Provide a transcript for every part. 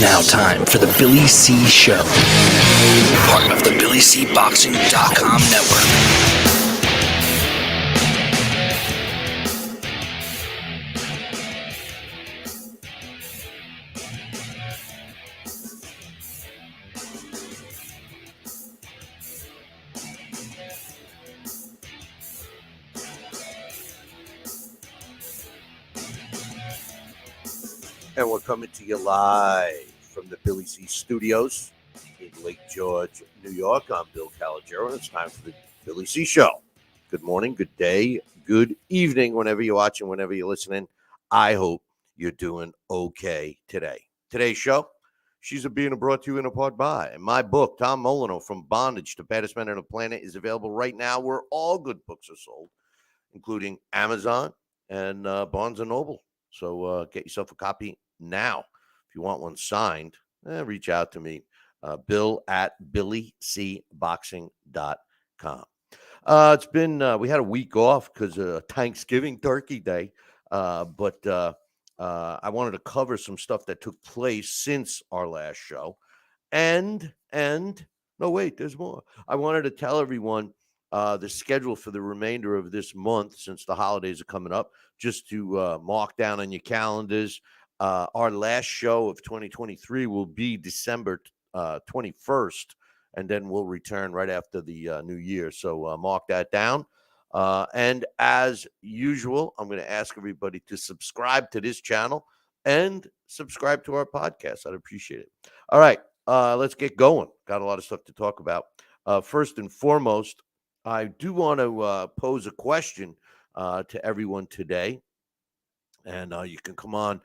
It's now time for the Billy C. Show, part of the BillyCBoxing.com network. And we're coming to you live from the Billy C Studios in Lake George, New York. I'm Bill Calogero, and it's time for the Billy C Show. Good morning, good day, good evening, whenever you're watching, whenever you're listening. I hope you're doing okay today. Today's show, She's a Being brought to you in a part by. My book, Tom Molyneux, From Bondage to Baddest Man on the Planet, is available right now where all good books are sold, including Amazon and Barnes & Noble. So get yourself a copy now. If you want one signed, reach out to me, Bill at BillyCBoxing.com. It's been, we had a week off because of Thanksgiving Turkey Day, but I wanted to cover some stuff that took place since our last show. And no, wait, there's more. I wanted to tell everyone the schedule for the remainder of this month, since the holidays are coming up, just to mark down on your calendars. Our last show of 2023 will be December 21st, and then we'll return right after the new year. So mark that down. And as usual, I'm going to ask everybody to subscribe to this channel and subscribe to our podcast. I'd appreciate it. All right, let's get going. Got a lot of stuff to talk about. First and foremost, I do want to pose a question to everyone today, and you can come on.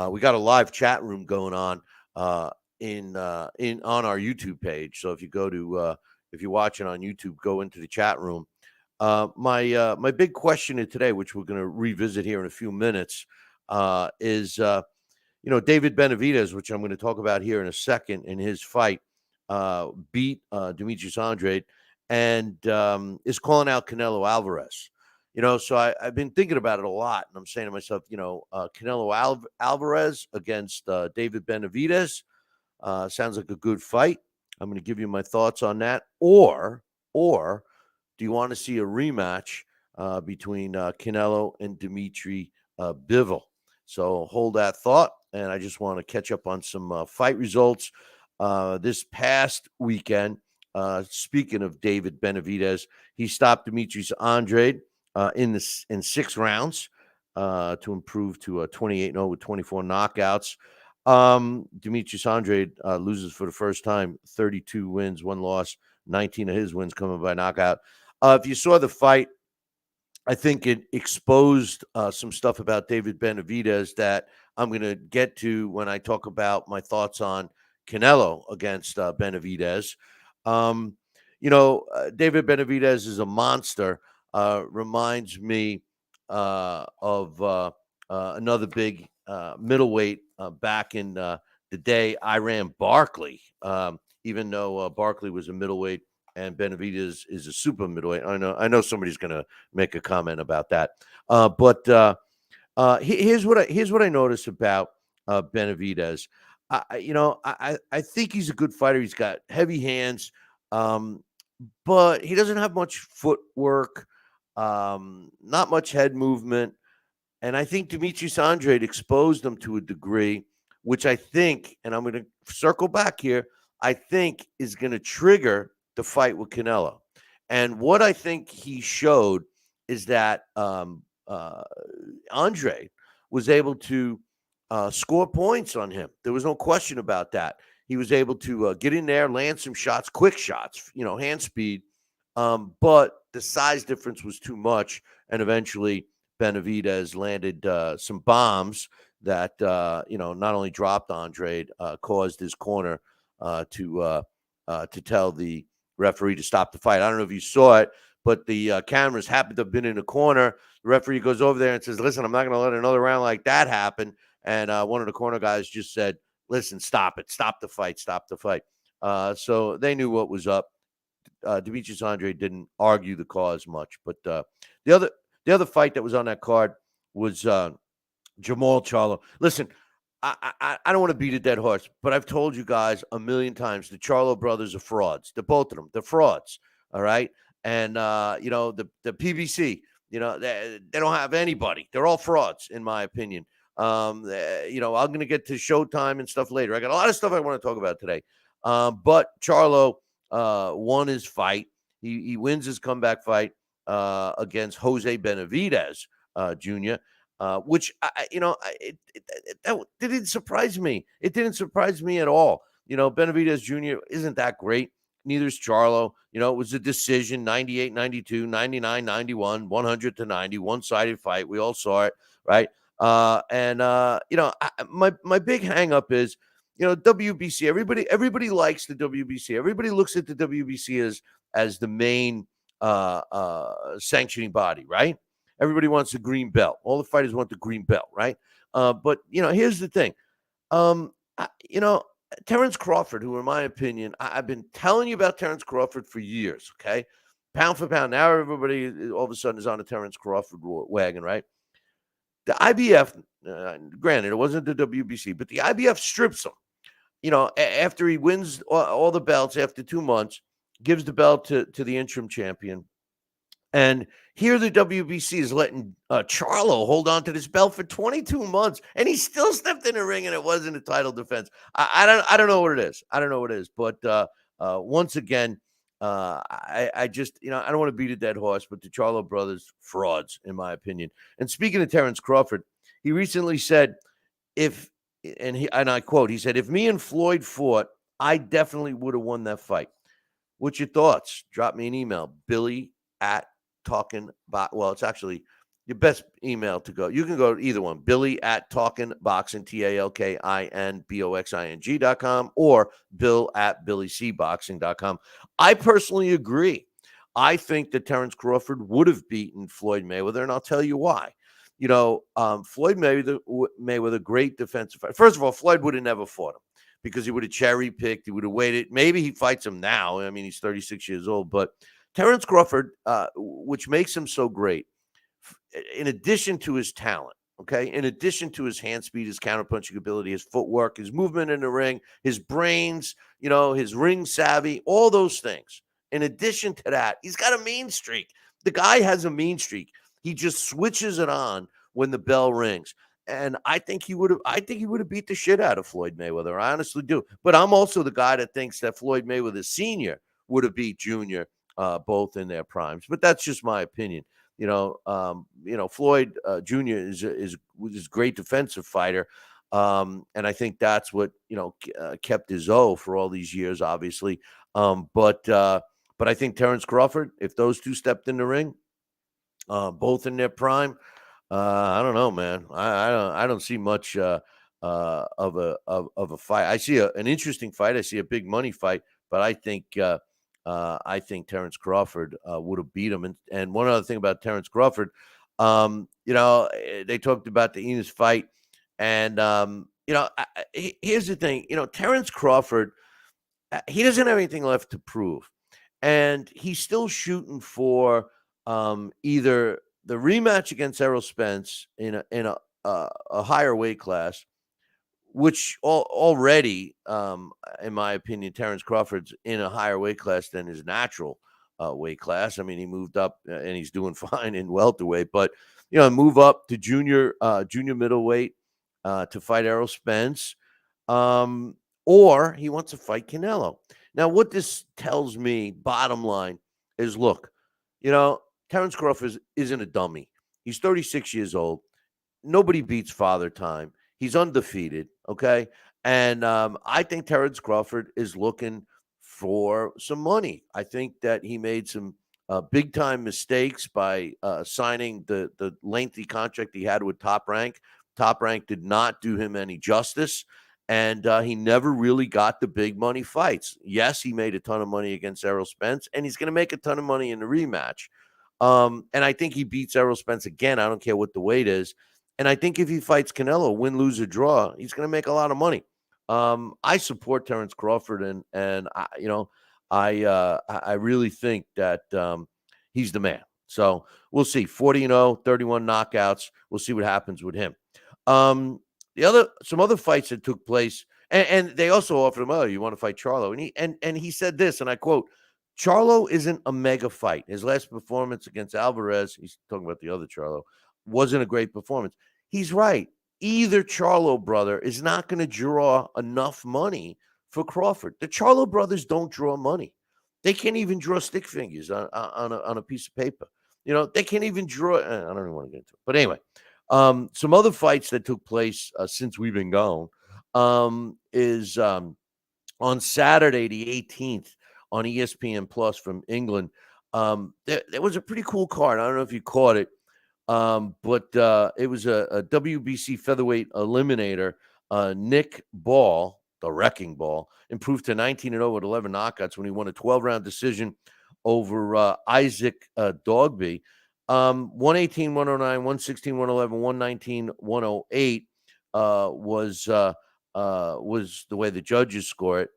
We got a live chat room going on on our YouTube page. So if you go to if you're watching on YouTube, go into the chat room. My big question today, which we're going to revisit here in a few minutes, is David Benavidez, which I'm going to talk about here in a second. In his fight, beat Dmitry Bivol and is calling out Canelo Alvarez. So I've been thinking about it a lot, and I'm saying to myself, Canelo Alvarez against David Benavidez sounds like a good fight. I'm going to give you my thoughts on that. Or do you want to see a rematch between Canelo and Dmitry Bivol? So hold that thought, and I just want to catch up on some fight results this past weekend. Speaking of David Benavidez, he stopped Demetrius Andrade in 6 rounds to improve to a 28-0 with 24 knockouts. Demetrius Andrade loses for the first time, 32 wins, 1 loss, 19 of his wins coming by knockout. If you saw the fight, I think it exposed some stuff about David Benavidez that I'm going to get to when I talk about my thoughts on Canelo against Benavidez. David Benavidez is a monster. Reminds me of another big middleweight back in the day, Iran Barkley. Even though Barkley was a middleweight and Benavidez is a super middleweight. I know somebody's going to make a comment about that. But here's what I noticed about Benavidez. I think he's a good fighter. He's got heavy hands, but he doesn't have much footwork, not much head movement. And I think Demetrius Andrade exposed him to a degree, which I think, and I'm going to circle back here, I think is going to trigger the fight with Canelo. And what I think he showed is that Andrade was able to score points on him. There was no question about that. He was able to get in there, land some shots, quick shots, hand speed. But the size difference was too much. And eventually Benavidez landed some bombs that, not only dropped Andrade, caused his corner to tell the referee to stop the fight. I don't know if you saw it, but the cameras happened to have been in the corner. The referee goes over there and says, listen, I'm not going to let another round like that happen. And one of the corner guys just said, listen, stop it. Stop the fight. Stop the fight. So they knew what was up. Demetrius Andrade didn't argue the cause much. But the other fight that was on that card was Jamal Charlo. Listen, I don't want to beat a dead horse, but I've told you guys a million times the Charlo brothers are frauds. The both of them, they're frauds. All right, and the PBC, they don't have anybody. They're all frauds, in my opinion. I'm going to get to Showtime and stuff later. I got a lot of stuff I want to talk about today. But Charlo won his fight. He wins his comeback fight against Jose Benavidez Jr. Which that didn't surprise me. It didn't surprise me at all. Benavidez Jr. isn't that great. Neither is Charlo. It was a decision, 98-92, 99-91, 100-90, one-sided fight. We all saw it, right? My big hang up is, WBC. Everybody likes the WBC. Everybody looks at the WBC as the main sanctioning body, right? Everybody wants the green belt. All the fighters want the green belt, right? But here's the thing. Terence Crawford, who in my opinion, I've been telling you about Terence Crawford for years, okay? Pound for pound. Now everybody all of a sudden is on a Terence Crawford wagon, right? The IBF, granted, it wasn't the WBC, but the IBF strips him. After he wins all the belts after 2 months, gives the belt to the interim champion. And here the WBC is letting Charlo hold on to this belt for 22 months, and he still stepped in the ring, and it wasn't a title defense. I don't know what it is. I don't know what it is. But once again, I just I don't want to beat a dead horse, but the Charlo brothers frauds, in my opinion. And speaking of Terence Crawford, he recently said, and I quote, he said, "If me and Floyd fought, I definitely would have won that fight." What's your thoughts? Drop me an email, Billy at Talking Boxing. Well, it's actually your best email to go. You can go to either one, Billy at Talking Boxing, TalkinBoxing.com, or Bill at BillyCBoxing.com. I personally agree. I think that Terence Crawford would have beaten Floyd Mayweather, and I'll tell you why. Floyd Mayweather, great defensive fighter. First of all, Floyd would have never fought him because he would have cherry picked. He would have waited. Maybe he fights him now. I mean, he's 36 years old, but Terence Crawford, which makes him so great, in addition to his talent, okay, in addition to his hand speed, his counterpunching ability, his footwork, his movement in the ring, his brains, his ring savvy, all those things. In addition to that, he's got a mean streak. The guy has a mean streak. He just switches it on when the bell rings. And I think he would have beat the shit out of Floyd Mayweather. I honestly do. But I'm also the guy that thinks that Floyd Mayweather Sr. would have beat Jr., both in their primes. But that's just my opinion. Floyd Jr. is a great defensive fighter. And I think that's what, kept his O for all these years, obviously. But I think Terence Crawford, if those two stepped in the ring, both in their prime, I don't know, man. I don't see much of a fight. I see an interesting fight. I see a big money fight, but I think Terence Crawford would have beat him. And one other thing about Terence Crawford, they talked about the Enos fight, and here's the thing. Terence Crawford, he doesn't have anything left to prove, and he's still shooting for either the rematch against Errol Spence in a higher weight class, which already, in my opinion, Terence Crawford's in a higher weight class than his natural weight class. I mean, he moved up and he's doing fine in welterweight, but move up to junior middleweight to fight Errol Spence, or he wants to fight Canelo. Now, what this tells me, bottom line, is look, Terence Crawford isn't a dummy. He's 36 years old. Nobody beats Father Time. He's undefeated, okay? And I think Terence Crawford is looking for some money. I think that he made some big-time mistakes by signing the lengthy contract he had with Top Rank. Top Rank did not do him any justice, and he never really got the big money fights. Yes, he made a ton of money against Errol Spence, and he's going to make a ton of money in the rematch. And I think he beats Errol Spence again. I don't care what the weight is. And I think if he fights Canelo, win, lose, or draw, he's going to make a lot of money. I support Terence Crawford, and I really think that he's the man. So we'll see. 40-0, 31 knockouts. We'll see what happens with him. Some other fights that took place, and they also offered him, oh, you want to fight Charlo? And he said this, and I quote, Charlo isn't a mega fight. His last performance against Alvarez, he's talking about the other Charlo, wasn't a great performance. He's right. Either Charlo brother is not going to draw enough money for Crawford. The Charlo brothers don't draw money. They can't even draw stick figures on a piece of paper. They can't even draw. I don't even want to get into it. But anyway, some other fights that took place since we've been gone is on Saturday, the 18th, on ESPN Plus from England. There was a pretty cool card. I don't know if you caught it, but it was a WBC featherweight eliminator. Nick Ball, the Wrecking Ball, improved to 19-0 with 11 knockouts when he won a 12-round decision over Isaac Dogby. 118, 109, 116, 111, 119, 108 was the way the judges score it.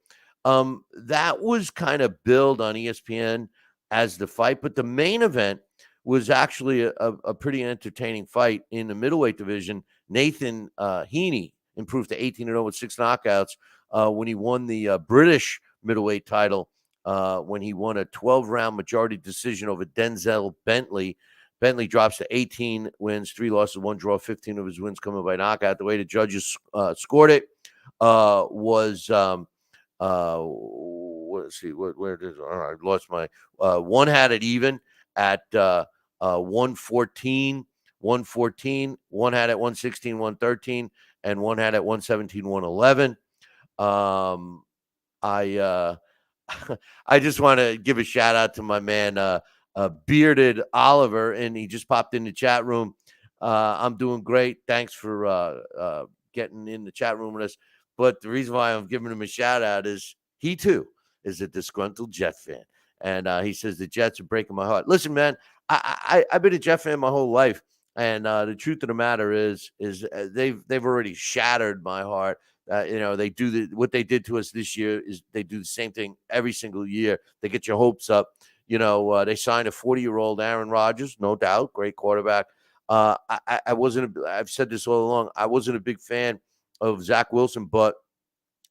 That was kind of billed on ESPN as the fight, but the main event was actually a pretty entertaining fight in the middleweight division. Nathan Heaney improved to 18-0 with 6 knockouts when he won the British middleweight title when he won a 12-round majority decision over Denzel Bentley. Bentley drops to 18 wins, 3 losses, 1 draw, 15 of his wins coming by knockout. The way the judges scored it was let's see, where it is. All right, I lost my one had it even at 114, 114, one had it 116, 113, and one had it 117, 111. I just want to give a shout out to my man Bearded Oliver, and he just popped in the chat room. I'm doing great. Thanks for getting in the chat room with us. But the reason why I'm giving him a shout out is he too is a disgruntled Jet fan, and he says the Jets are breaking my heart. Listen, man, I've been a Jet fan my whole life, and the truth of the matter is they've already shattered my heart. They do what they did to us this year is they do the same thing every single year. They get your hopes up. They signed a 40-year-old Aaron Rodgers, no doubt, great quarterback. I've said this all along. I wasn't a big fan of Zach Wilson, but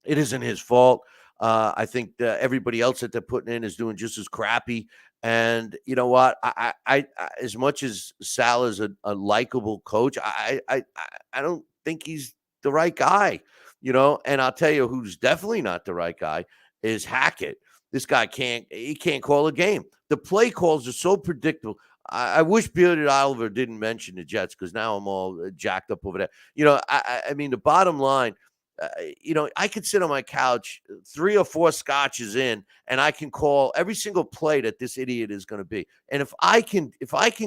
it isn't his fault. I think everybody else that they're putting in is doing just as crappy. And you know what? I as much as Sal is a likable coach, I don't think he's the right guy. And I'll tell you who's definitely not the right guy is Hackett. This guy can't call a game. The play calls are so predictable. I wish Bearded Oliver didn't mention the Jets because now I'm all jacked up over that. I mean, the bottom line, I could sit on my couch 3 or 4 scotches in, and I can call every single play that this idiot is going to be. And if I can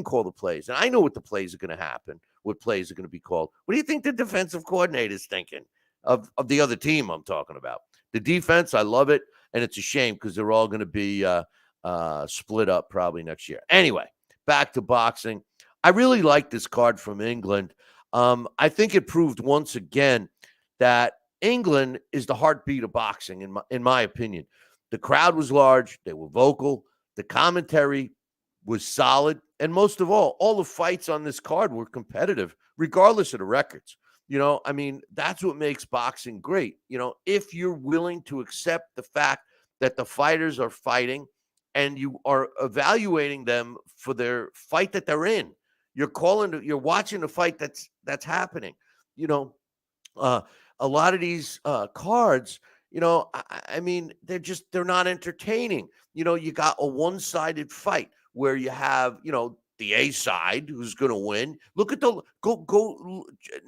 call the plays, and I know what the plays are going to happen, what plays are going to be called. What do you think the defensive coordinator is thinking of the other team I'm talking about? The defense, I love it, and it's a shame because they're all going to be split up probably next year. Anyway, back to boxing. I really like this card from England. I think it proved once again that England is the heartbeat of boxing, in my opinion. The crowd was large. They were vocal. The commentary was solid. And most of all the fights on this card were competitive, regardless of the records. That's what makes boxing great. If you're willing to accept the fact that the fighters are fighting and you are evaluating them for their fight that they're in, you're watching the fight that's happening. A lot of these cards, they're not entertaining. You got a one-sided fight where you have, the A side who's going to win. Look at go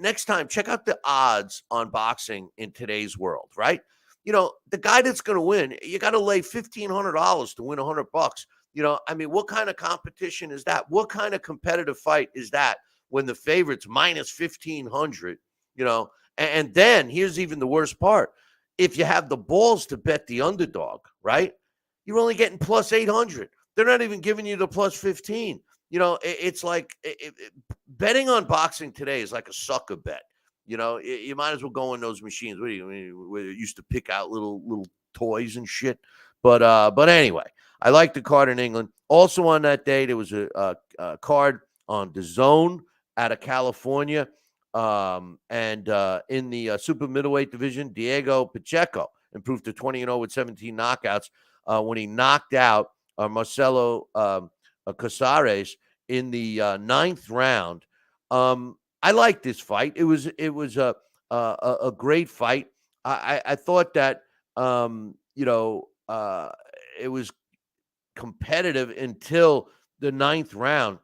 next time. Check out the odds on boxing in today's world, right? The guy that's going to win, you got to lay $1,500 to win $100. What kind of competition is that? What kind of competitive fight is that when the favorite's minus 1,500? And then here's even the worst part. If you have the balls to bet the underdog, right? You're only getting plus 800. They're not even giving you the plus 15. It's like betting on boxing today is like a sucker bet. You might as well go in those machines. What do you mean? Where they used to pick out little toys and shit. But anyway, I like the card in England. Also on that day, there was a card on DAZN out of California. And in the super middleweight division, Diego Pacheco improved to 20-0 with 17 knockouts when he knocked out Marcelo Casares in the ninth round. I like this fight. It was a great fight. I thought that it was competitive until the ninth round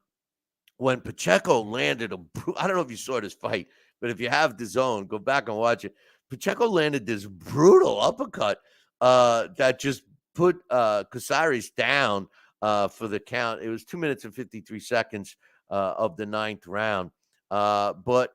when Pacheco landed I don't know if you saw this fight, but if you have the zone, go back and watch it. Pacheco landed this brutal uppercut that just put Casares down for the count. It was 2 minutes and 53 seconds of the ninth round. But,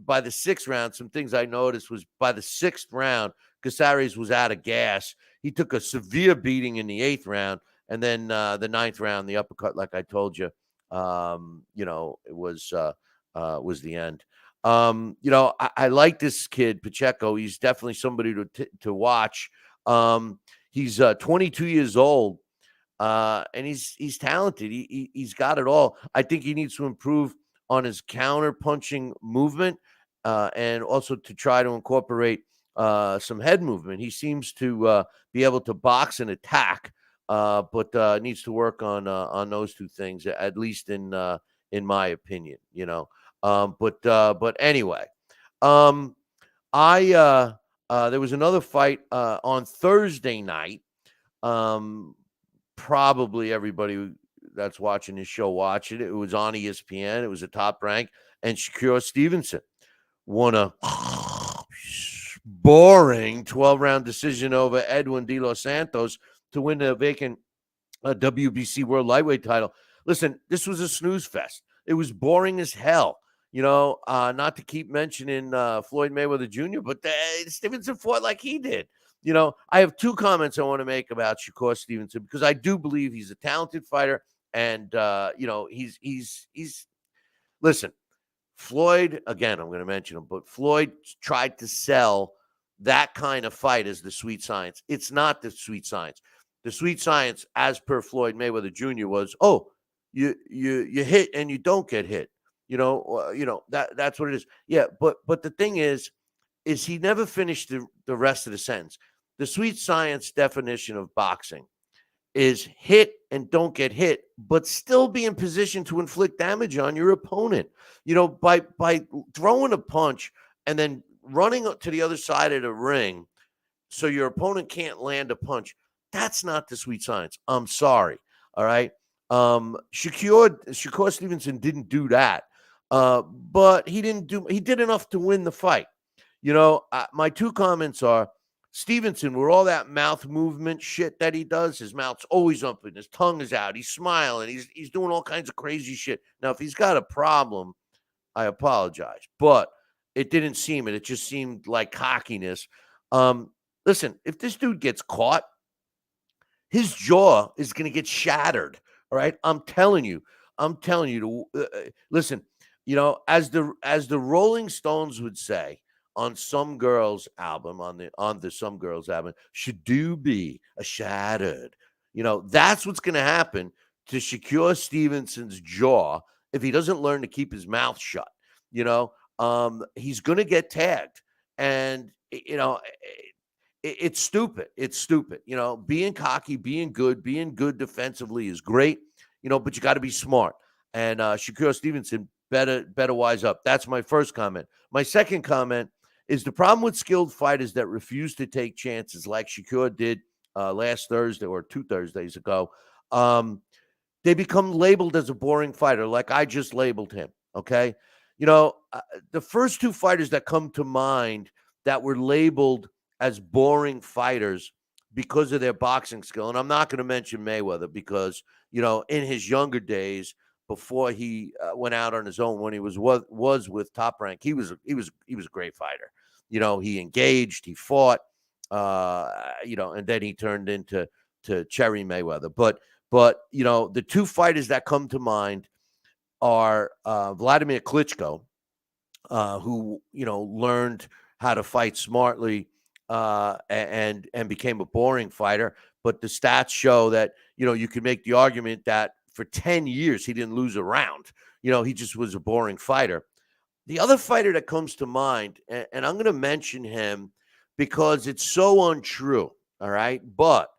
by the sixth round, some things I noticed was by the sixth round, Casares was out of gas. He took a severe beating in the eighth round. And then the ninth round, the uppercut, like I told you, it was the end. I like this kid Pacheco. He's definitely somebody to watch. He's 22 years old, and he's talented. He's got it all. I think he needs to improve on his counter punching movement, and also to try to incorporate some head movement. He seems to be able to box and attack. But needs to work on those two things, at least in my opinion. But anyway, I there was another fight on Thursday night. Probably everybody that's watching this show watched it. It was on ESPN. It was a Top Rank, and Shakur Stevenson won a boring 12-round decision over Edwin De Los Santos to win the vacant WBC World Lightweight title. Listen, this was a snooze fest. It was boring as hell. Not to keep mentioning Floyd Mayweather Jr., but Stevenson fought like he did. I have two comments I want to make about Shakur Stevenson because I do believe he's a talented fighter, and he's listen. Floyd, again, I'm going to mention him, but Floyd tried to sell that kind of fight as the sweet science. It's not the sweet science. The sweet science, as per Floyd Mayweather Jr., was, you hit and you don't get hit. That's what it is. Yeah, but the thing is he never finished the rest of the sentence. The sweet science definition of boxing is hit and don't get hit, but still be in position to inflict damage on your opponent. By throwing a punch and then running up to the other side of the ring so your opponent can't land a punch. That's not the sweet science. I'm sorry. All right. Shakur Stevenson didn't do that. But he did enough to win the fight. My two comments are Stevenson, with all that mouth movement shit that he does, his mouth's always open, his tongue is out, he's smiling, he's doing all kinds of crazy shit. Now, if he's got a problem, I apologize, but it didn't seem it. It just seemed like cockiness. Listen, if this dude gets caught, his jaw is going to get shattered. All right, I'm telling you to listen. As the Rolling Stones would say on Some Girls album, on the Some Girls album, should do be a shattered. That's what's going to happen to Shakur Stevenson's jaw if he doesn't learn to keep his mouth shut. He's going to get tagged, and it's stupid. It's stupid. Being cocky, being good defensively is great. But you got to be smart. And Shakur Stevenson better wise up. That's my first comment. My second comment is the problem with skilled fighters that refuse to take chances, like Shakur did last Thursday or 2 Thursdays ago. They become labeled as a boring fighter, like I just labeled him. Okay, the first two fighters that come to mind that were labeled as boring fighters because of their boxing skill, and I'm not going to mention Mayweather because in his younger days, before he went out on his own, when he was with Top Rank, he was a great fighter. He engaged, he fought, and then he turned into Cherry Mayweather. But the two fighters that come to mind are Vladimir Klitschko, who learned how to fight smartly and became a boring fighter. But the stats show that you can make the argument that for 10 years he didn't lose a round. He just was a boring fighter. The other fighter that comes to mind, and I'm going to mention him because it's so untrue, all right? But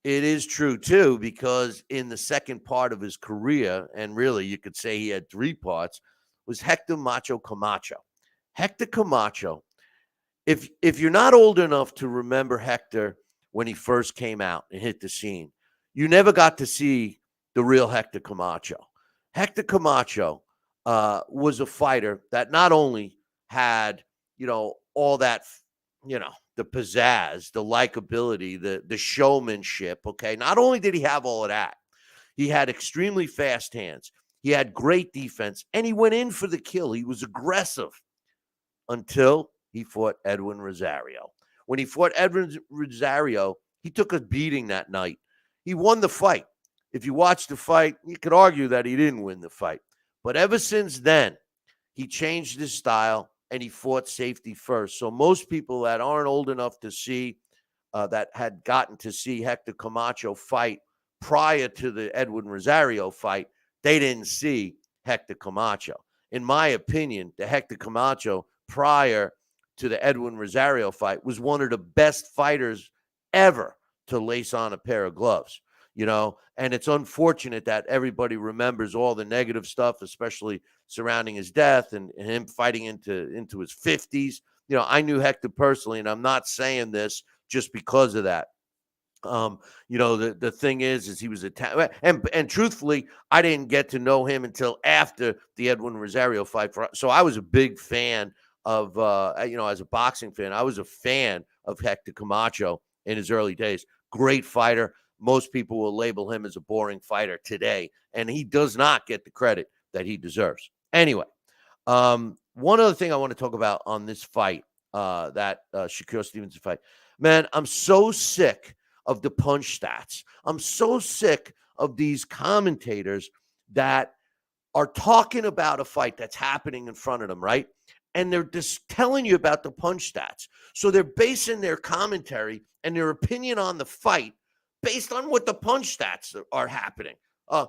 it is true too, because in the second part of his career, and really you could say he had three parts, was Hector Macho Camacho. Hector Camacho, if you're not old enough to remember Hector when he first came out and hit the scene, you never got to see the real Hector Camacho. Hector Camacho was a fighter that not only had, all that, the pizzazz, the likability, the showmanship. Okay, not only did he have all of that, he had extremely fast hands. He had great defense, and he went in for the kill. He was aggressive until he fought Edwin Rosario. When he fought Edwin Rosario, he took a beating that night. He won the fight. If you watch the fight, you could argue that he didn't win the fight. But ever since then, he changed his style and he fought safety first. So most people that aren't old enough to see, that had gotten to see Hector Camacho fight prior to the Edwin Rosario fight, they didn't see Hector Camacho. In my opinion, the Hector Camacho prior to the Edwin Rosario fight was one of the best fighters ever to lace on a pair of gloves. And it's unfortunate that everybody remembers all the negative stuff, especially surrounding his death and him fighting into his 50s. I knew Hector personally, and I'm not saying this just because of that. The thing is he was and truthfully, I didn't get to know him until after the Edwin Rosario fight. So I was a big fan of, as a boxing fan, I was a fan of Hector Camacho in his early days. Great fighter. Most people will label him as a boring fighter today, and he does not get the credit that he deserves. Anyway, one other thing I want to talk about on this fight, that Shakur Stevenson fight. Man, I'm so sick of the punch stats. I'm so sick of these commentators that are talking about a fight that's happening in front of them, right? And they're just telling you about the punch stats. So they're basing their commentary and their opinion on the fight based on what the punch stats are happening. And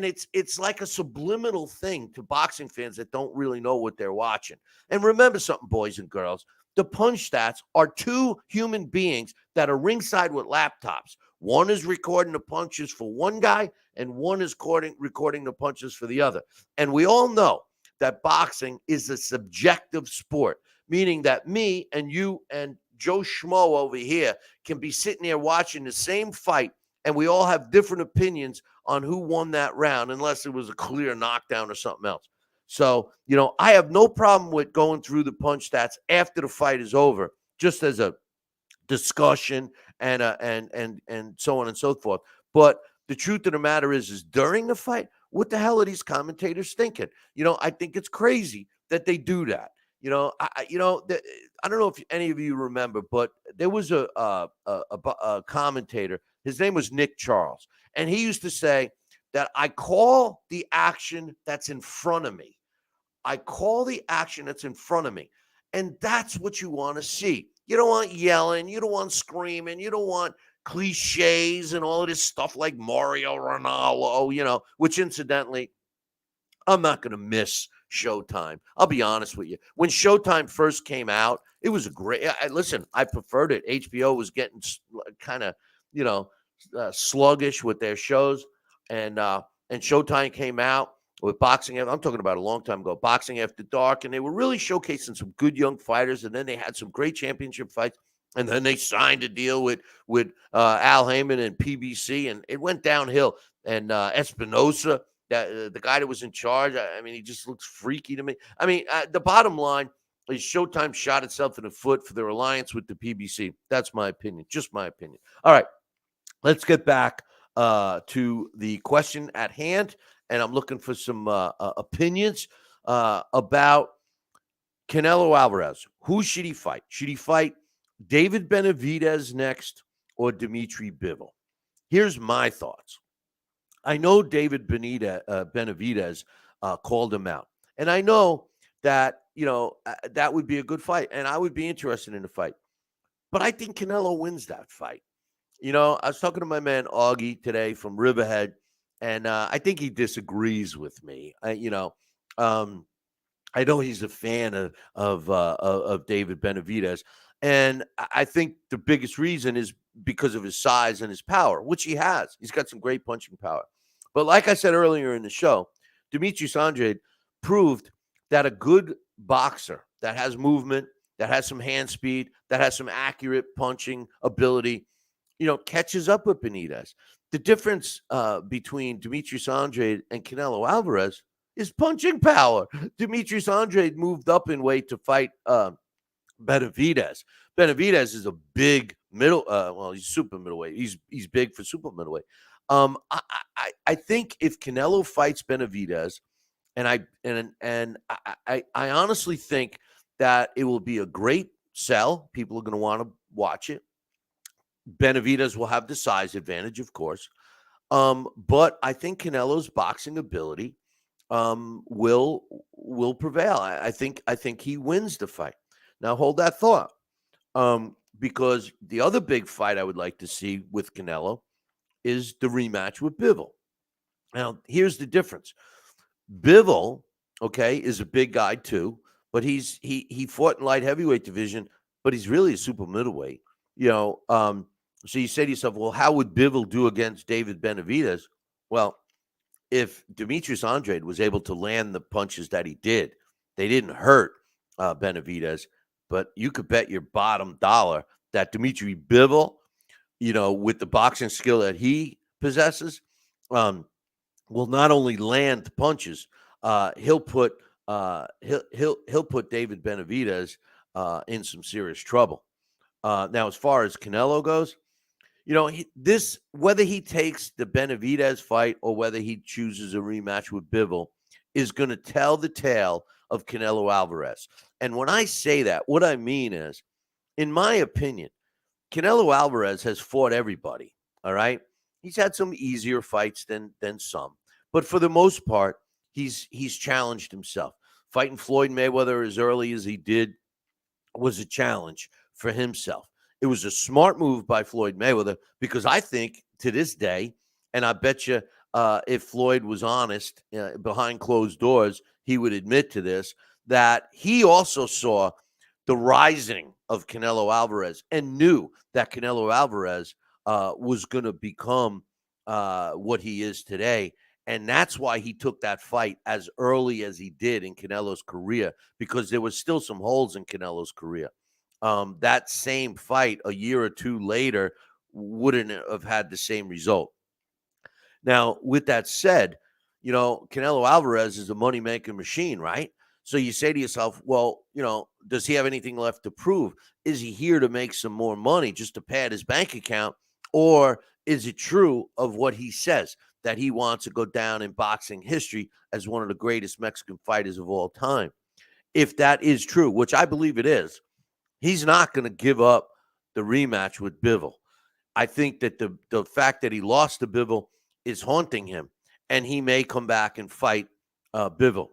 it's like a subliminal thing to boxing fans that don't really know what they're watching. And remember something, boys and girls. The punch stats are two human beings that are ringside with laptops. One is recording the punches for one guy, and one is recording the punches for the other. And we all know that boxing is a subjective sport, meaning that me and you and Joe Schmo over here can be sitting there watching the same fight, and we all have different opinions on who won that round, unless it was a clear knockdown or something else. So, I have no problem with going through the punch stats after the fight is over, just as a discussion and so on and so forth. But the truth of the matter is during the fight, what the hell are these commentators thinking? I think it's crazy that they do that. I don't know if any of you remember, but there was a commentator. His name was Nick Charles, and he used to say that I call the action that's in front of me. I call the action that's in front of me. And that's what you want to see. You don't want yelling. You don't want screaming. You don't want cliches and all of this stuff like Mario Ronaldo, which incidentally, I'm not going to miss Showtime. I'll be honest with you. When Showtime first came out, it was a great. Listen, I preferred it. HBO was getting kind of, sluggish with their shows, and Showtime came out with Boxing. I'm talking about a long time ago. Boxing After Dark, and they were really showcasing some good young fighters, and then they had some great championship fights. And then they signed a deal with Al Heyman and PBC, and it went downhill. And Espinosa, the guy that was in charge, he just looks freaky to me. The bottom line is Showtime shot itself in the foot for their alliance with the PBC. That's my opinion, just my opinion. All right, let's get back to the question at hand, and I'm looking for some opinions about Canelo Alvarez. Who should he fight? Should he fight David Benavidez next or Dmitry Bivol? Here's my thoughts. I know David Benavidez called him out. And I know that, that would be a good fight. And I would be interested in the fight. But I think Canelo wins that fight. I was talking to my man Augie today from Riverhead, and I think he disagrees with me. I know he's a fan of David Benavidez, and I think the biggest reason is because of his size and his power, which he has. He's got some great punching power. But like I said earlier in the show, Demetrius Andrade proved that a good boxer that has movement, that has some hand speed, that has some accurate punching ability, catches up with Benaidez. The difference between Demetrius Andrade and Canelo Alvarez is punching power. Demetrius Andrade moved up in weight to fight Benavidez. Benavidez is a big middle. Well, he's super middleweight. He's big for super middleweight. I think if Canelo fights Benavidez, and I honestly think that it will be a great sell. People are going to want to watch it. Benavidez will have the size advantage, of course. But I think Canelo's boxing ability will prevail. I think he wins the fight. Now hold that thought, because the other big fight I would like to see with Canelo is the rematch with Bivol. Now here's the difference. Bivol, okay, is a big guy too, but he fought in light heavyweight division, but he's really a super middleweight. So you say to yourself, well, how would Bivol do against David Benavidez? Well, if Demetrius Andrade was able to land the punches that he did, they didn't hurt Benavidez, but you could bet your bottom dollar that Dmitry Bivol, with the boxing skill that he possesses, will not only land punches, he'll put David Benavidez in some serious trouble. Now, as far as Canelo goes, whether he takes the Benavidez fight or whether he chooses a rematch with Bivol is going to tell the tale of Canelo Alvarez. And when I say that, what I mean is, in my opinion, Canelo Alvarez has fought everybody. All right, he's had some easier fights than some, but for the most part, he's challenged himself. Fighting Floyd Mayweather as early as he did was a challenge for himself. It was a smart move by Floyd Mayweather, because I think to this day, and I bet you if Floyd was honest behind closed doors, he would admit to this, that he also saw the rising of Canelo Alvarez and knew that Canelo Alvarez was going to become what he is today. And that's why he took that fight as early as he did in Canelo's career, because there was still some holes in Canelo's career. That same fight a year or two later wouldn't have had the same result. Now, with that said, Canelo Alvarez is a money-making machine, right? So you say to yourself, well, does he have anything left to prove? Is he here to make some more money just to pad his bank account? Or is it true of what he says, that he wants to go down in boxing history as one of the greatest Mexican fighters of all time? If that is true, which I believe it is, he's not going to give up the rematch with Bivol. I think that the fact that he lost to Bivol is haunting him, and he may come back and fight Bivol.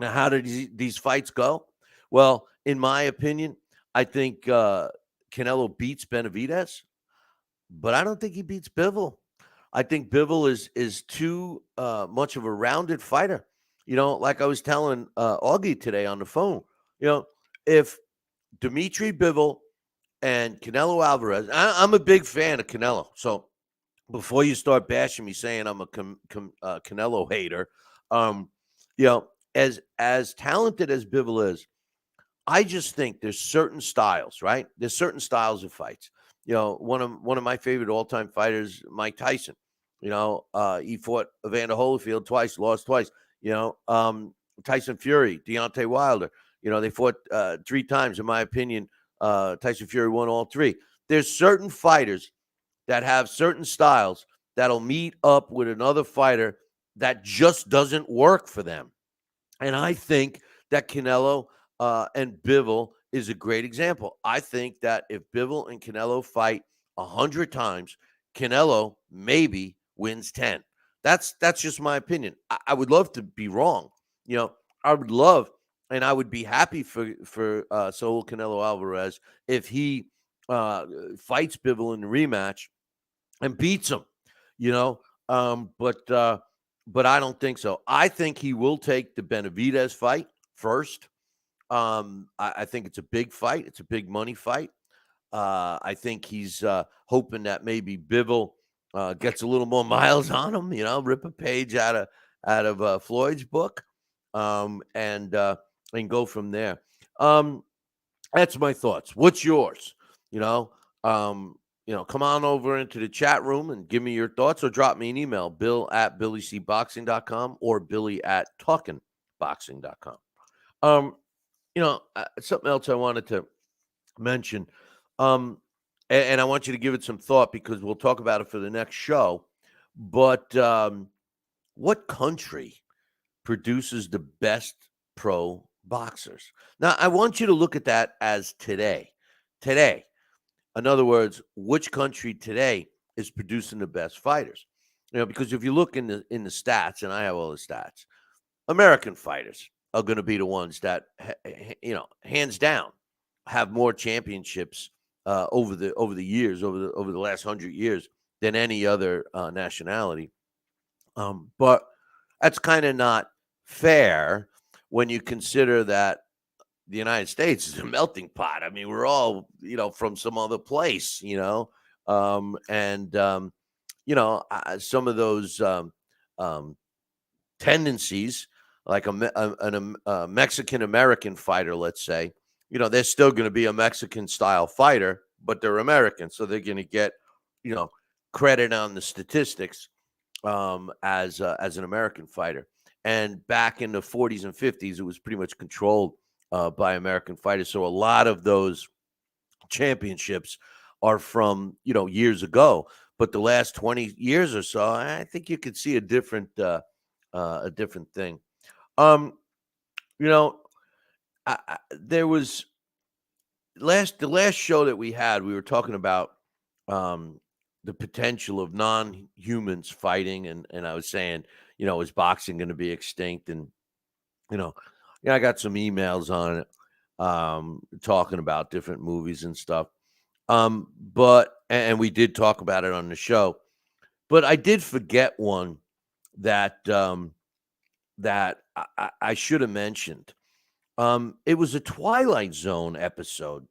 Now, how did these fights go? Well, in my opinion, I think Canelo beats Benavidez, but I don't think he beats Bivol. I think Bivol is too much of a rounded fighter. Like I was telling Augie today on the phone, if Dmitry Bivol and Canelo Alvarez, I'm a big fan of Canelo. So before you start bashing me saying I'm a Canelo hater, as talented as Bivol is, I just think there's certain styles, right? There's certain styles of fights. One of my favorite all-time fighters, Mike Tyson. He fought Evander Holyfield twice, lost twice. Tyson Fury, Deontay Wilder. They fought 3 times. In my opinion, Tyson Fury won all 3. There's certain fighters that have certain styles that'll meet up with another fighter that just doesn't work for them. And I think that Canelo and Bivol is a great example. I think that if Bivol and Canelo fight 100 times, Canelo maybe wins 10. That's just my opinion. I would love to be wrong. I would love, and I would be happy for Saul Canelo Alvarez if he fights Bivol in the rematch and beats him. But I don't think so. I think he will take the Benavidez fight first. I think it's a big fight. It's a big money fight. I think he's hoping that maybe Bivol gets a little more miles on him. Rip a page out of Floyd's book, and go from there. That's my thoughts. What's yours? Come on over into the chat room and give me your thoughts, or drop me an email, bill@billycboxing.com or billy@talkingboxing.com. Something else I wanted to mention, and I want you to give it some thought because we'll talk about it for the next show. But what country produces the best pro boxers? Now, I want you to look at that as today. Today. In other words, which country today is producing the best fighters? Because if you look in the stats, and I have all the stats, American fighters are going to be the ones that, hands down, have more championships over the years, over the last 100 years than any other nationality. But that's kind of not fair when you consider that the United States is a melting pot. I mean, we're all, from some other place, some of those tendencies, like a Mexican-American fighter, let's say, they're still going to be a Mexican-style fighter, but they're American, so they're going to get, credit on the statistics as an American fighter. And back in the 40s and 50s, it was pretty much controlled by American fighters. So a lot of those championships are from, years ago. But the last 20 years or so, I think you could see a different thing. There was the last show that we had, we were talking about the potential of non-humans fighting, and I was saying, is boxing going to be extinct? And I got some emails on it, talking about different movies and stuff. But we did talk about it on the show. But I did forget one that I should have mentioned. It was a Twilight Zone episode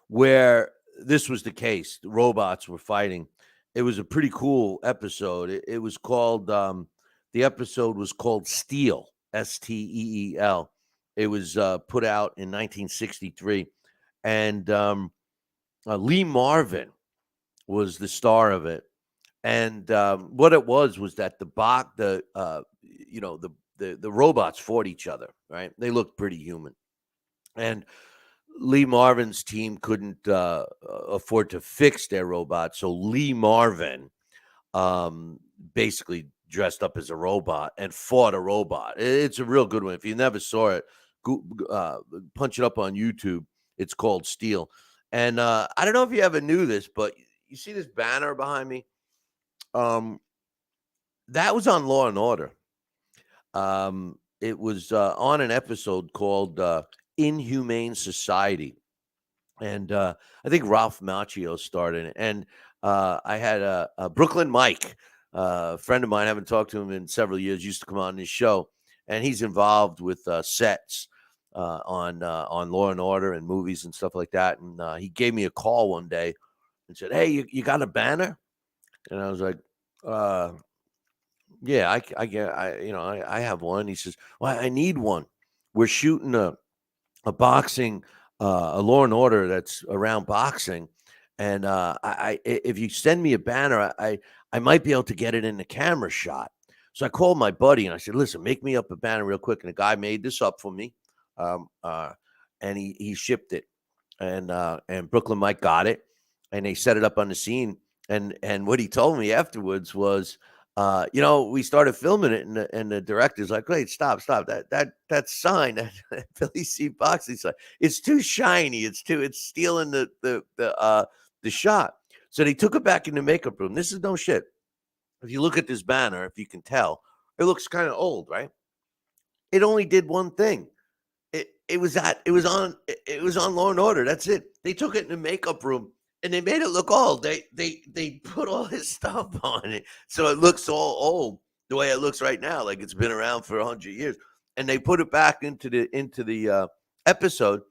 where this was the case. The robots were fighting. It was a pretty cool episode. It was called, the episode was called Steel, Steel. It was put out in 1963. And Lee Marvin was the star of it. And what it was that the robots fought each other, right? They looked pretty human. And Lee Marvin's team couldn't afford to fix their robot. So Lee Marvin basically dressed up as a robot and fought a robot. It's a real good one. If you never saw it, punch it up on YouTube. It's called Steel. And I don't know if you ever knew this, but you see this banner behind me? That was on Law and Order. It was on an episode called Inhumane Society. And I think Ralph Macchio started it. And I had a Brooklyn Mike, a friend of mine. I haven't talked to him in several years, used to come on this show. And he's involved with sets on Law and Order and movies and stuff like that. And he gave me a call one day and said, "Hey, you got a banner?" And I was like, "Yeah, I have one." He says, "Well, I need one. We're shooting a boxing, a Law and Order that's around boxing, and if you send me a banner, I might be able to get it in the camera shot." So I called my buddy and I said, "Listen, make me up a banner real quick." And the guy made this up for me, and he shipped it, and Brooklyn Mike got it, and they set it up on the scene. And what he told me afterwards was, we started filming it, and the director's like, "Wait, stop! That sign, that Billy C. Boxing sign, it's too shiny. It's stealing the shot." So they took it back in the makeup room. This is no shit. If you look at this banner, if you can tell, it looks kind of old, right? It only did one thing. It was on Law and Order. That's it. They took it in the makeup room and they made it look old. They put all his stuff on it, so it looks all old the way it looks right now, like it's been around for 100 years. and they put it back into the episode,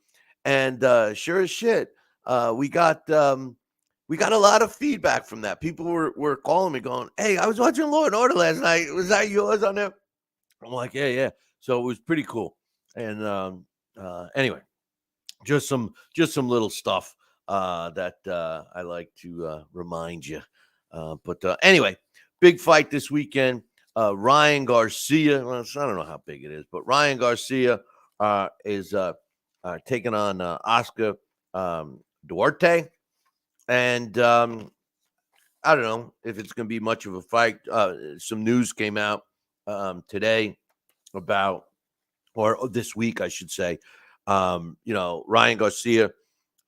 and sure as shit, we got a lot of feedback from that. People were calling me, going, "Hey, I was watching Law and Order last night. Was that yours on there?" I'm like, "Yeah, yeah." So it was pretty cool. And anyway, just some little stuff that I like to remind you. But anyway, big fight this weekend. Ryan Garcia. Well, I don't know how big it is, but Ryan Garcia is taking on Oscar Duarte, and I don't know if it's going to be much of a fight. Some news came out today about, or this week, I should say. Ryan Garcia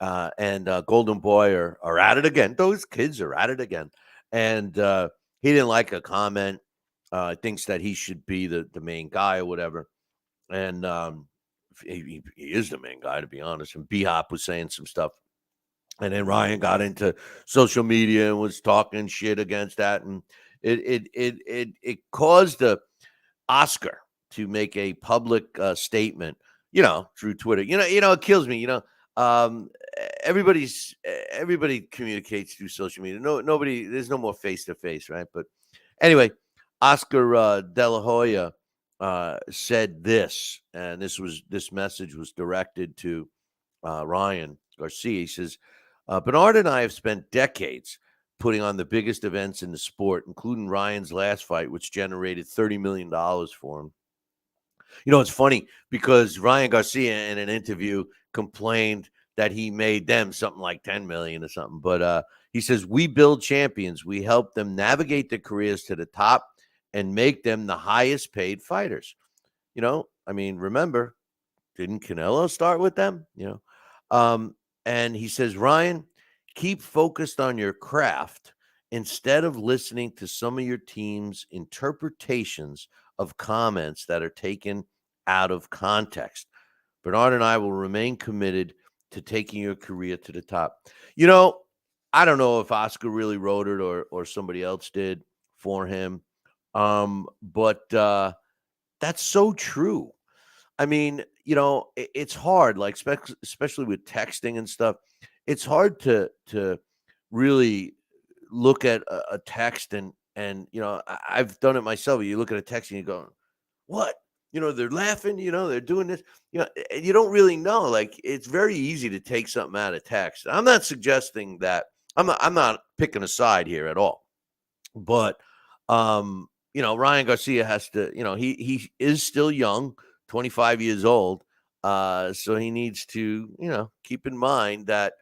and Golden Boy are at it again. Those kids are at it again. And he didn't like a comment. Thinks that he should be the main guy or whatever. And he is the main guy, to be honest. And B-Hop was saying some stuff. And then Ryan got into social media and was talking shit against that. And it caused Oscar to make a public statement, through Twitter. It kills me. Everybody communicates through social media. Nobody, there's no more face to face, right? But anyway, Oscar De La Hoya said this, and this message was directed to Ryan Garcia. He says, Bernard and I have spent decades putting on the biggest events in the sport, including Ryan's last fight, which generated $30 million for him. It's funny because Ryan Garcia in an interview complained that he made them something like 10 million or something. But he says, we build champions. We help them navigate their careers to the top and make them the highest paid fighters. Remember, didn't Canelo start with them? And he says, Ryan, keep focused on your craft instead of listening to some of your team's interpretations of comments that are taken out of context. Bernard and I will remain committed to taking your career to the top. I don't know if Oscar really wrote it or somebody else did for him. But that's so true. It's hard, like especially with texting and stuff. It's hard to really look at a text and I've done it myself. You look at a text and you go, "What?" They're laughing. They're doing this. You don't really know. Like, it's very easy to take something out of text. I'm not suggesting that. I'm not picking a side here at all. But Ryan Garcia has to. He is still young. 25 years old. So he needs to, keep in mind that,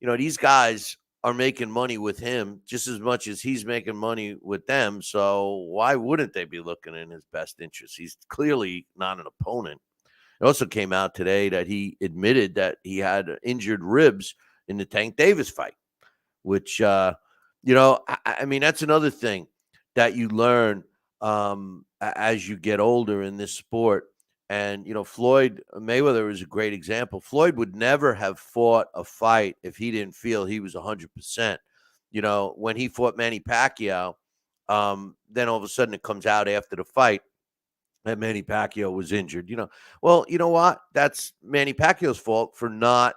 these guys are making money with him just as much as he's making money with them. So why wouldn't they be looking in his best interest? He's clearly not an opponent. It also came out today that he admitted that he had injured ribs in the Tank Davis fight, which, that's another thing that you learn as you get older in this sport. And, Floyd Mayweather is a great example. Floyd would never have fought a fight if he didn't feel he was 100%. When he fought Manny Pacquiao, then all of a sudden it comes out after the fight that Manny Pacquiao was injured. Well, you know what? That's Manny Pacquiao's fault for not,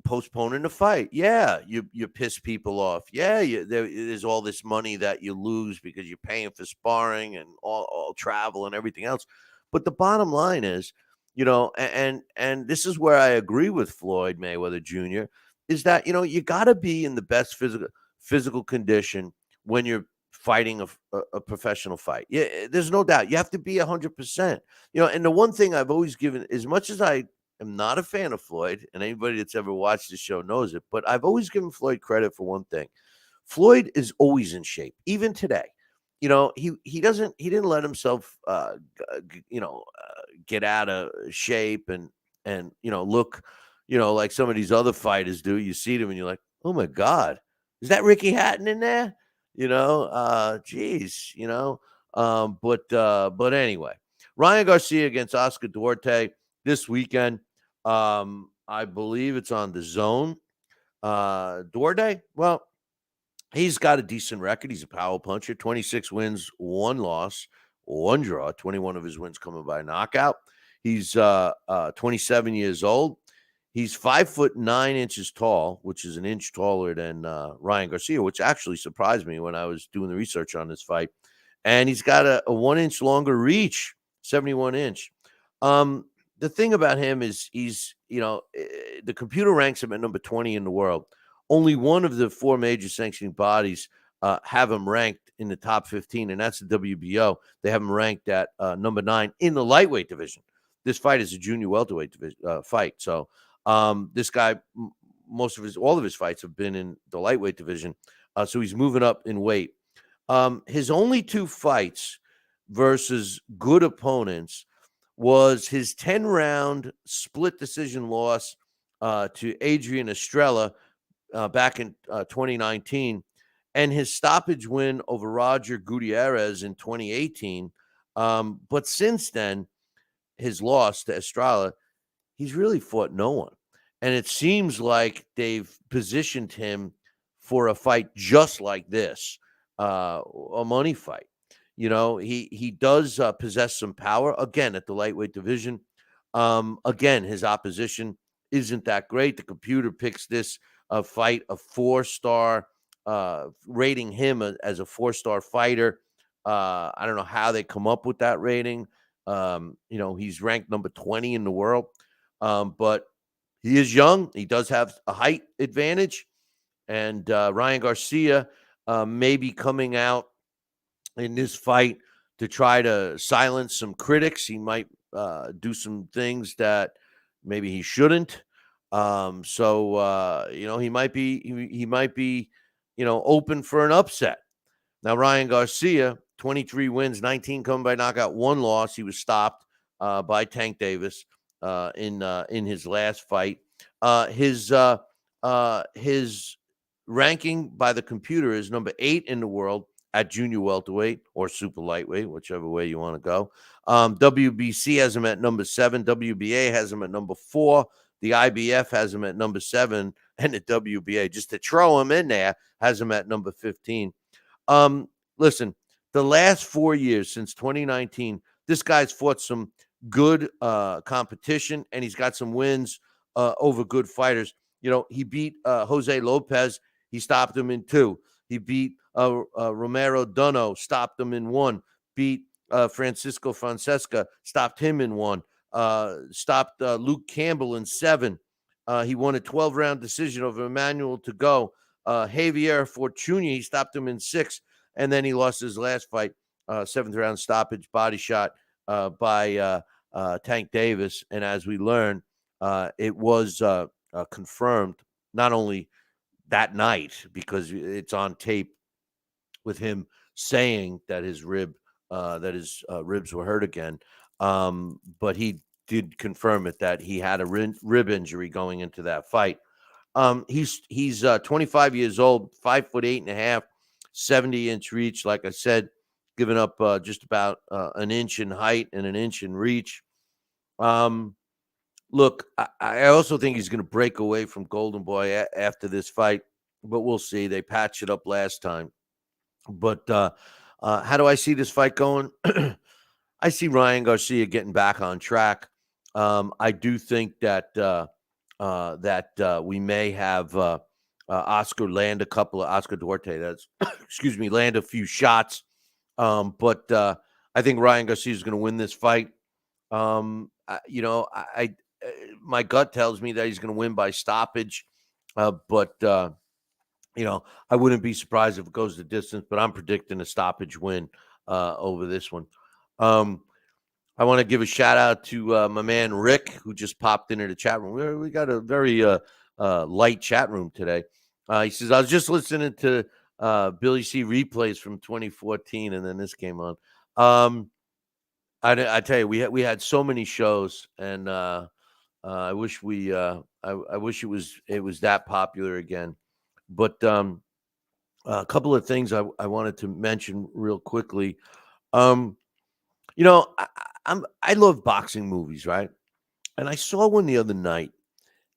postponing the fight. Yeah, you piss people off. Yeah, there's all this money that you lose because you're paying for sparring and all travel and everything else. But the bottom line is, and this is where I agree with Floyd Mayweather Jr., is that, you got to be in the best physical condition when you're fighting a professional fight. Yeah, there's no doubt. You have to be 100%. And the one thing I've always given, as much as I am not a fan of Floyd, and anybody that's ever watched the show knows it, but I've always given Floyd credit for one thing. Floyd is always in shape, even today. He didn't let himself get out of shape and look like some of these other fighters do. You see them and you're like, oh my God, is that Ricky Hatton in there? Geez, but anyway, Ryan Garcia against Oscar Duarte this weekend. I believe it's on the Zone. Duarte, well, he's got a decent record. He's a power puncher, 26 wins, 1 loss, one draw, 21 of his wins coming by knockout. He's 27 years old. He's 5'9" tall, which is an inch taller than Ryan Garcia, which actually surprised me when I was doing the research on this fight. And he's got a 1 inch longer reach, 71 inch. The thing about him is the computer ranks him at number 20 in the world. Only one of the 4 major sanctioning bodies have him ranked in the top 15, and that's the WBO. They have him ranked at number 9 in the lightweight division. This fight is a junior welterweight fight. So this guy, all of his fights have been in the lightweight division. So he's moving up in weight. His only 2 fights versus good opponents was his 10-round split decision loss to Adrian Estrella back in 2019, and his stoppage win over Roger Gutierrez in 2018. But since then, his loss to Estrella, he's really fought no one. And it seems like they've positioned him for a fight just like this, a money fight. He does possess some power, again, at the lightweight division. Again, his opposition isn't that great. The computer picks this fight a 4-star, rating him as a 4-star fighter. I don't know how they come up with that rating. He's ranked number 20 in the world, but he is young. He does have a height advantage, and Ryan Garcia may be coming out in this fight to try to silence some critics. He might do some things that maybe he shouldn't. He might be open for an upset. Now, Ryan Garcia, 23 wins, 19 coming by knockout, 1 loss. He was stopped by Tank Davis in his last fight. His ranking by the computer is number 8 in the world at junior welterweight or super lightweight, whichever way you want to go. WBC has him at number 7. WBA has him at number 4. The IBF has him at number 7. And the WBA, just to throw him in there, has him at number 15. Listen, the last 4 years since 2019, this guy's fought some good competition, and he's got some wins over good fighters. He beat Jose Lopez. He stopped him in 2. He beat Romero Duno, stopped him in 1. Beat Francisco Francesca, stopped him in 1. Stopped Luke Campbell in 7. He won a 12-round decision over Emmanuel to go. Javier Fortuny, he stopped him in 6. And then he lost his last fight, 7th-round stoppage, body shot by Tank Davis. And as we learned, it was confirmed not only that night, because it's on tape with him saying that his ribs were hurt again. But he did confirm it, that he had a rib injury going into that fight. He's 25 years old, 5'8.5", 70-inch reach. Like I said, giving up just about an inch in height and an inch in reach. Look, I also think he's going to break away from Golden Boy after this fight, but we'll see. They patched it up last time. But how do I see this fight going? I see Ryan Garcia getting back on track. I do think that we may have Oscar land a couple of Oscar Duarte. That's land a few shots. But I think Ryan Garcia is going to win this fight. My gut tells me that he's going to win by stoppage. But I wouldn't be surprised if it goes the distance. But I'm predicting a stoppage win over this one. I want to give a shout out to my man Rick, who just popped into the chat room. We got a very light chat room today. He says, I was just listening to Billy C replays from 2014, and then this came on. I tell you, we had so many shows, and I wish I wish it was that popular again. But a couple of things I wanted to mention real quickly. I love boxing movies, right? And I saw one the other night.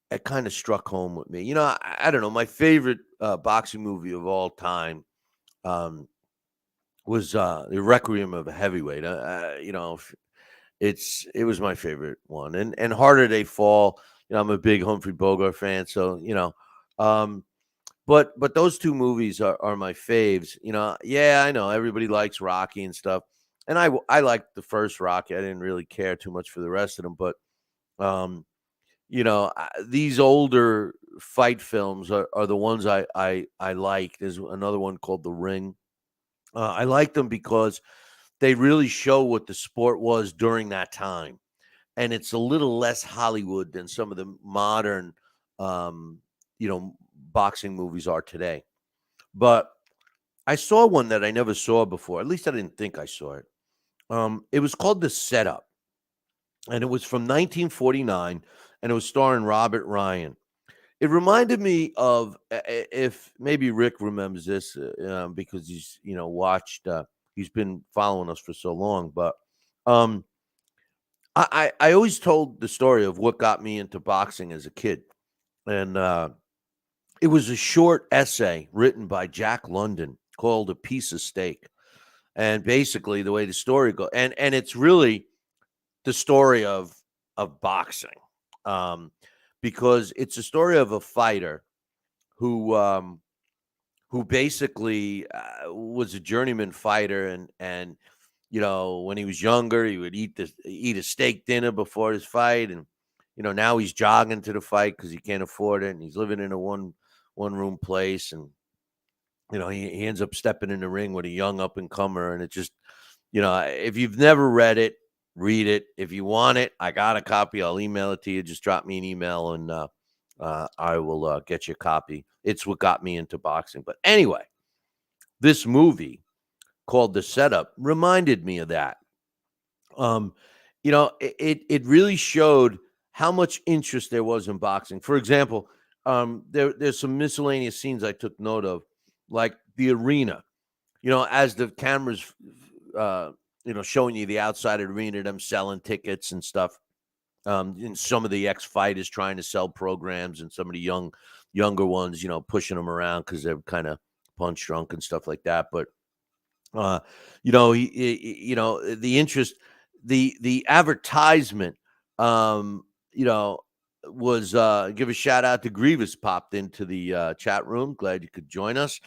It kind of struck home with me. I don't know. My favorite boxing movie of all time was the Requiem of a Heavyweight. It was my favorite one, and Harder They Fall. I'm a big Humphrey Bogart fan, so um, but those two movies are my faves. Yeah, I know everybody likes Rocky and stuff, and I liked the first Rocky. I didn't really care too much for the rest of them, but um, these older fight films are the ones I like. There's another one called The Ring. I like them because they really show what the sport was during that time, and it's a little less Hollywood than some of the modern, um, boxing movies are today. But I saw one that I never saw before. At least I didn't think I saw it. It was called The Setup, and it was from 1949, and it was starring Robert Ryan. It reminded me of if maybe Rick remembers this because he's watched. He's been following us for so long, but um, I always told the story of what got me into boxing as a kid, and it was a short essay written by Jack London called "A Piece of Steak," and basically the way the story goes, and it's really the story of boxing, um, because it's a story of a fighter who basically was a journeyman fighter, and when he was younger he would eat a steak dinner before his fight, and now he's jogging to the fight because he can't afford it, and he's living in a one room place, and he ends up stepping in the ring with a young up and comer, and it just if you've never read it, read it. If you want it, I got a copy. I'll email it to you. Just drop me an email, and I will get you a copy. It's what got me into boxing. But anyway, this movie called The Setup reminded me of that. It really showed how much interest there was in boxing. For example, there's some miscellaneous scenes I took note of, like the arena. As the cameras, showing you the outside of the arena, them selling tickets and stuff. And some of the ex-fighters trying to sell programs, and some of the younger ones, pushing them around because they're kind of punch drunk and stuff like that. But the interest, the advertisement, um, you know, was give a shout out to Grievous, popped into the chat room. Glad you could join us.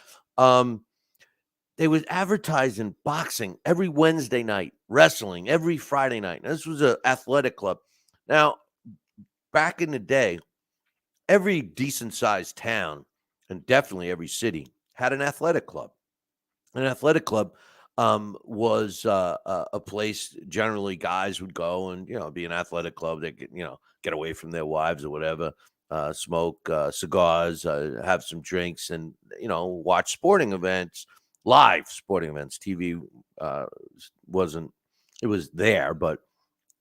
They was advertising boxing every Wednesday night, wrestling every Friday night. Now, this was an athletic club. Now, back in the day, every decent sized town, and definitely every city, had an athletic club. An athletic club was a place generally guys would go and be an athletic club. They get away from their wives or whatever, smoke cigars, have some drinks, and watch sporting events, live sporting events. TV wasn't. It was there, but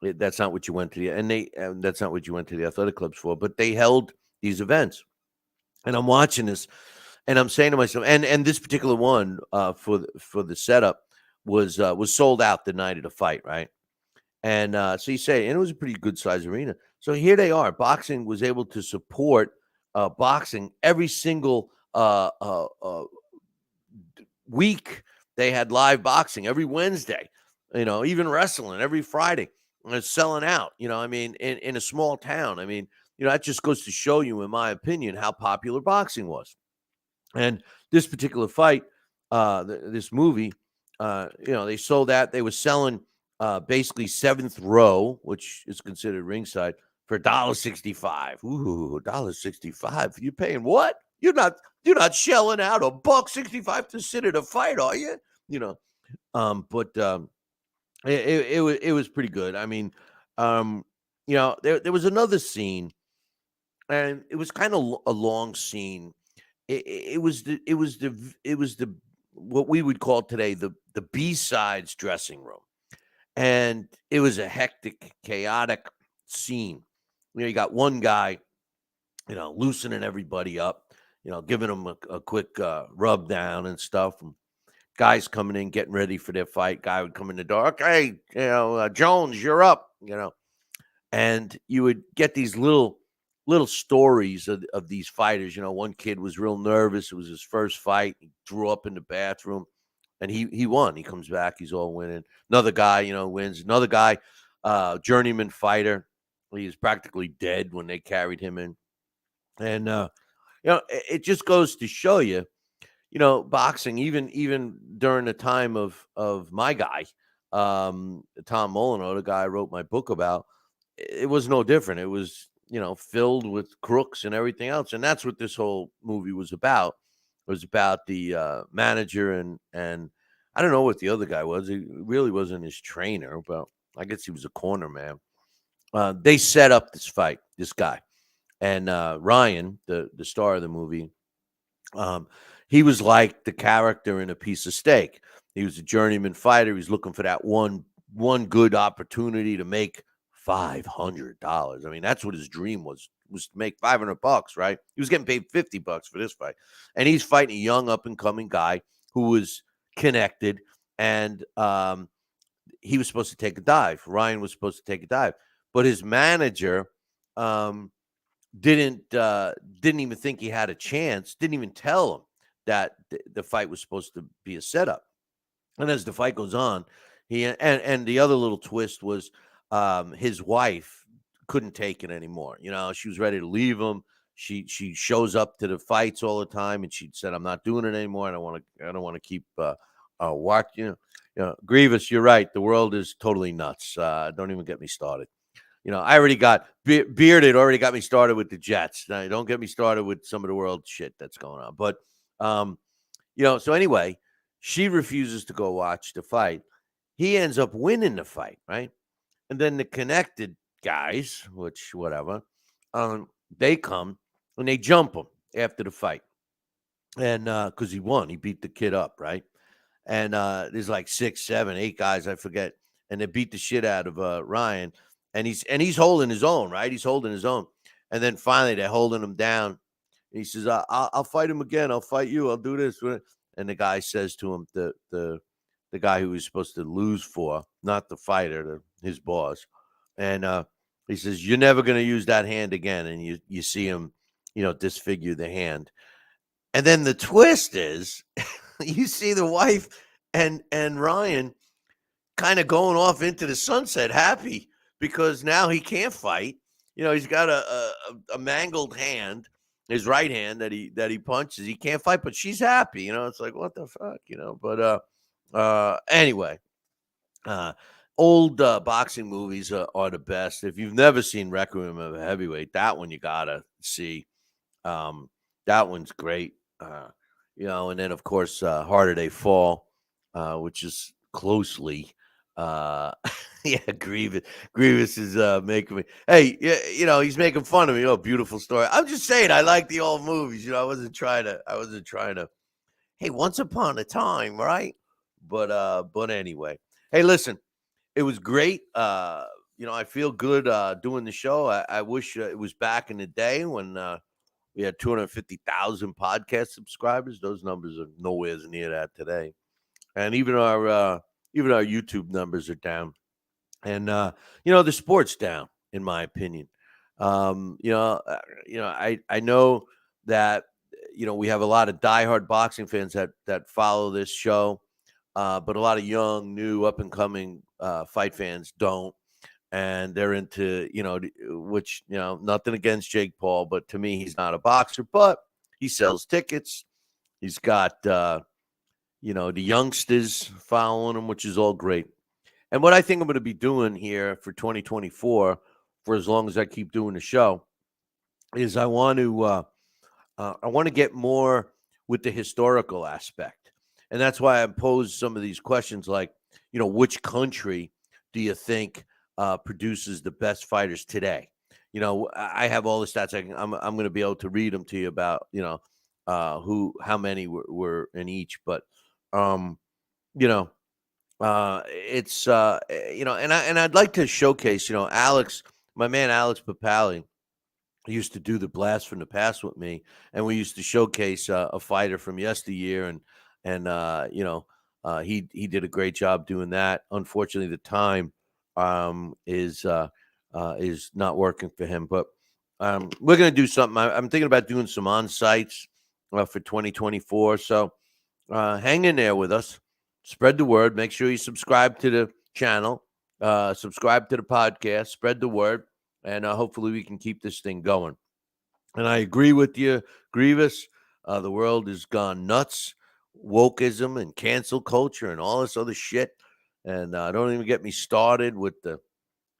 that's not what you went to that's not what you went to the athletic clubs for. But they held these events, and I'm watching this, and I'm saying to myself, and this particular one for the setup was sold out the night of the fight, right? And so you say, and it was a pretty good size arena. So here they are. Boxing was able to support boxing every single week. They had live boxing every Wednesday. Even wrestling every Friday. And it's selling out. I mean, in a small town. I mean, that just goes to show you, in my opinion, how popular boxing was. And this particular fight, this movie, they sold that. They were selling basically seventh row, which is considered ringside, for $1.65. Ooh, $1.65. You're paying what? You're not shelling out $1.65 to sit at a fight, are you? But it was pretty good. I mean, there was another scene, and it was kind of a long scene. It was the what we would call today the B-sides dressing room, and it was a hectic, chaotic scene. You got one guy, loosening everybody up, giving them a quick rub down and stuff. And guys coming in, getting ready for their fight. Guy would come in the door. Okay, Jones, you're up. And you would get these little stories of these fighters. One kid was real nervous. It was his first fight. He threw up in the bathroom, and he won. He comes back, he's all winning. Another guy, wins. Another guy, journeyman fighter. He was practically dead when they carried him in, and it just goes to show you, boxing, even during the time of my guy, Tom Molyneux, the guy I wrote my book about, it was no different. It was, filled with crooks and everything else. And that's what this whole movie was about. It was about the manager and I don't know what the other guy was. He really wasn't his trainer, but I guess he was a corner man. They set up this fight, this guy. And Ryan, the star of the movie, he was like the character in A Piece of Steak. He was a journeyman fighter. He's looking for that one good opportunity to make $500. I mean, that's what his dream was to make $500, right? He was getting paid $50 for this fight. And he's fighting a young up-and-coming guy who was connected, and he was supposed to take a dive. Ryan was supposed to take a dive. But his manager didn't even think he had a chance, didn't even tell him that the fight was supposed to be a setup. And as the fight goes on, and the other little twist was his wife couldn't take it anymore. She was ready to leave him. She shows up to the fights all the time, and she said, "I'm not doing it anymore. I don't want to keep watching." Grievous, you're right. The world is totally nuts. Don't even get me started. I already got Bearded already got me started with the Jets. Now, don't get me started with some of the world shit that's going on. But so anyway, she refuses to go watch the fight. He ends up winning the fight, right? And then the connected guys, which whatever, they come and they jump him after the fight. And because he won, he beat the kid up, right? And there's like 6, 7, 8 guys, I forget, and they beat the shit out of Ryan. And he's holding his own, right? He's holding his own. And then finally they're holding him down. And he says, I'll fight him again. I'll fight you. I'll do this. And the guy says to him, the guy who he's supposed to lose for, not the fighter, his boss. And he says, you're never going to use that hand again. And you see him, disfigure the hand. And then the twist is you see the wife and Ryan kind of going off into the sunset happy, because now he can't fight. He's got a mangled hand, his right hand that he punches. He can't fight, but she's happy. It's like, what the fuck, But anyway, old boxing movies are the best. If you've never seen Requiem of a Heavyweight, that one you gotta see. That one's great. And then of course, Harder They Fall, which is closely. Yeah, Grievous is making me. Hey, he's making fun of me. Oh, beautiful story. I'm just saying, I like the old movies. I wasn't trying to. Hey, once upon a time, right? But anyway, hey, listen, it was great. I feel good doing the show. I wish it was back in the day when we had 250,000 podcast subscribers. Those numbers are nowhere near that today, and even our YouTube numbers are down. And the sport's down, in my opinion. I know that we have a lot of diehard boxing fans that follow this show, but a lot of young, new, up and coming fight fans don't, and they're into which nothing against Jake Paul, but to me he's not a boxer, but he sells tickets. He's got the youngsters following him, which is all great. And what I think I'm going to be doing here for 2024, for as long as I keep doing the show, is I want to get more with the historical aspect. And that's why I posed some of these questions like, which country do you think produces the best fighters today? I have all the stats. I'm going to be able to read them to you about, how many were in each. But, it's and I'd like to showcase, Alex, my man Alex Papali used to do the Blast from the Past with me, and we used to showcase a fighter from yesteryear, and he did a great job doing that. Unfortunately, the time is not working for him, but we're going to do something. I'm thinking about doing some on sites for 2024, so hang in there with us. Spread the word. Make sure you subscribe to the channel, subscribe to the podcast, spread the word, and hopefully we can keep this thing going. And I agree with you, Grievous. The world has gone nuts. Wokeism and cancel culture and all this other shit. And don't even get me started with the,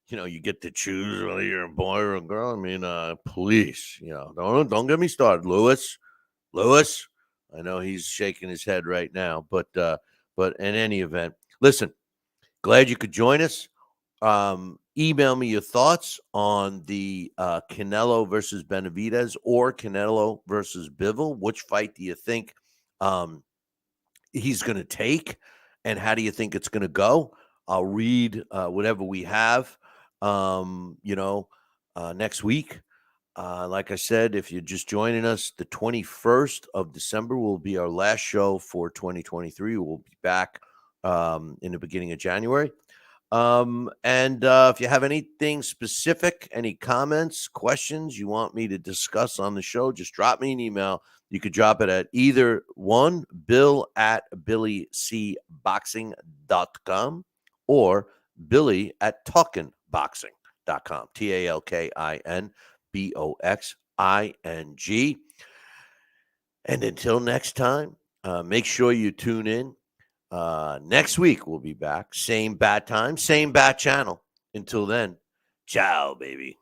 you get to choose whether you're a boy or a girl. I mean, please, don't get me started, Lewis. I know he's shaking his head right now, but in any event, listen. Glad you could join us. Email me your thoughts on the Canelo versus Benavidez or Canelo versus Bivol. Which fight do you think he's going to take, and how do you think it's going to go? I'll read whatever we have, next week. Like I said, if you're just joining us, the 21st of December will be our last show for 2023. We'll be back in the beginning of January. And if you have anything specific, any comments, questions you want me to discuss on the show, just drop me an email. You could drop it at either one, bill@billycboxing.com or billy@talkinboxing.com, TALKINBOXING. And until next time, make sure you tune in. Next week, we'll be back. Same bat time, same bat channel. Until then, ciao, baby.